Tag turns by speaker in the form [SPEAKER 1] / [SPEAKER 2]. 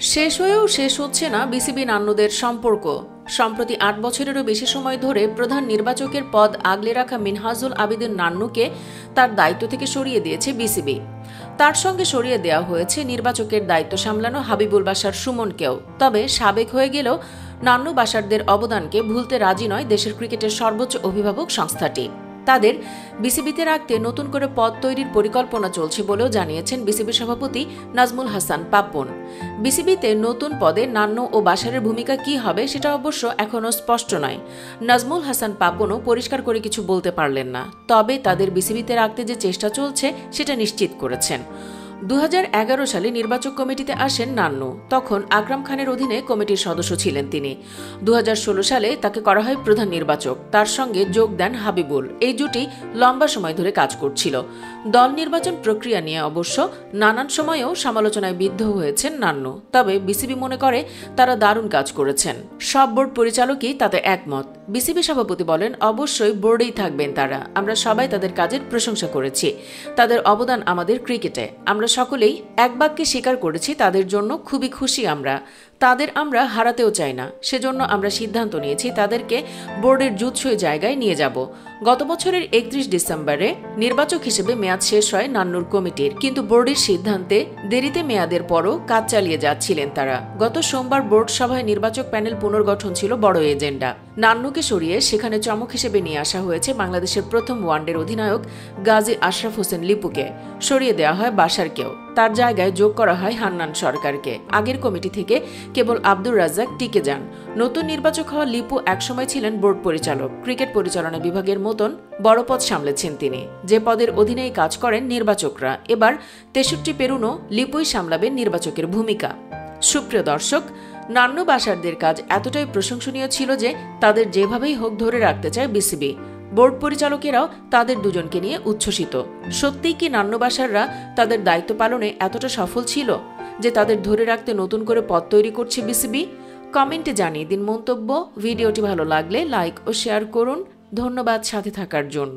[SPEAKER 1] শেষ হয়েও শেষ হচ্ছে না বিসিবি নান্নুদের সম্পর্ক। সম্প্রতি ৮ বছরেরও বেশি সময় ধরে প্রধান নির্বাচকের পদ আগলে রাখা মিনহাজুল আবেদীন নান্নুকে তার দায়িত্ব থেকে সরিয়ে দিয়েছে বিসিবি। তার সঙ্গে সরিয়ে দেওয়া হয়েছে নির্বাচকের দায়িত্ব সামলানো হাবিবুল বাশার সুমনকেও। তবে সাবেক হয়ে গেলেও নান্নু বাশারদের অবদানকে ভুলতে রাজি নয় দেশের ক্রিকেটের সর্বোচ্চ অভিভাবক সংস্থাটি। তাদের বিসিবিতে রাখতে নতুন করে পদ তৈরির পরিকল্পনা চলছে বলেও জানিয়েছেন বিসিবি সভাপতি নাজমুল হাসান পাপ্পন। বিসিবিতে নতুন পদে নান্নু ও বাশারের ভূমিকা কি হবে সেটা অবশ্য এখনও স্পষ্ট নয়। নাজমুল হাসান পাপ্পনও পরিষ্কার করে কিছু বলতে পারলেন না, তবে তাদের বিসিবিতে রাখতে যে চেষ্টা চলছে সেটা নিশ্চিত করেছেন। 2011 সালে নির্বাচক কমিটিতে আসেন নান্নু। তখন আকরাম খানের অধীনে কমিটির সদস্য ছিলেন তিনি। 2016 সালে তাকে করা হয় প্রধান নির্বাচক। তার সঙ্গে যোগ দেন হাবিবুল। এই জুটি লম্বা সময় ধরে কাজ করছিল। দল নির্বাচন প্রক্রিয়া নিয়ে অবশ্য নানান সময়েও সমালোচনায় বিদ্ধ হয়েছেন নান্নু। তবে বিসিবি মনে করে তারা দারুণ কাজ করেছেন। সব বোর্ড পরিচালকই তাতে একমত। বিসিবি সভাপতি বলেন, অবশ্যই বোর্ডেই থাকবেন তারা। আমরা সবাই তাদের কাজের প্রশংসা করেছি। তাদের অবদান আমাদের ক্রিকেটে। আমরা সকলেই এক বাক্যে স্বীকার করেছি তাদের জন্য খুবই খুশি আমরা। তাদের আমরা হারাতেও চাই না। সেজন্য আমরা সিদ্ধান্ত নিয়েছি তাদেরকে বোর্ডের জুৎসই জায়গায় নিয়ে যাব। গত বছরের 31 ডিসেম্বরে নির্বাচক হিসেবে মেয়াদ শেষ হয় নান্নুর কমিটির, কিন্তু বোর্ডের সিদ্ধান্তে দেরিতে মেয়াদের পরও কাজ চালিয়ে যাচ্ছিলেন তারা। গত সোমবার বোর্ড সভায় নির্বাচক প্যানেল পুনর্গঠন ছিল বড় এজেন্ডা। নান্নুকে সরিয়ে সেখানে চমক হিসেবে নিয়ে আসা হয়েছে বাংলাদেশের প্রথম ওয়ানডের অধিনায়ক গাজী আশরাফ হোসেন লিপুকে। সরিয়ে দেওয়া হয় বাশারকেও। তার জায়গায় যোগ করা হয় হান্নান সরকারকে। আগের কমিটি থেকে কেবল আব্দুর রাজ্জাক টিকে যান। নতুন নির্বাচক হওয়া লিপু একসময় ছিলেন বোর্ড পরিচালক। ক্রিকেট পরিচালনা বিভাগের মতন বড় পদ সামলেছেন তিনি, যে পদের অধীনেই কাজ করেন নির্বাচকরা। এবার 63 পেরুনো লিপুই সামলাবেন নির্বাচকের ভূমিকা। সুপ্রিয় দর্শক, নান্নু বাশারদের কাজ এতটাই প্রশংসনীয় ছিল যে তাদের যেভাবেই হোক ধরে রাখতে চায় বিসিবি। বোর্ড পরিচালকেরাও তাদের দুজনকে নিয়ে উচ্ছ্বসিত। সত্যিই কি নান্নু বাশাররা তাদের দায়িত্ব পালনে এতটা সফল ছিল যে তাদের ধরে রাখতে নতুন করে পদ তৈরি করছে বিসিবি? কমেন্টে জানিয়ে দিন মন্তব্য। ভিডিওটি ভালো লাগলে লাইক ও শেয়ার করুন। ধন্যবাদ সাথে থাকার জন্য।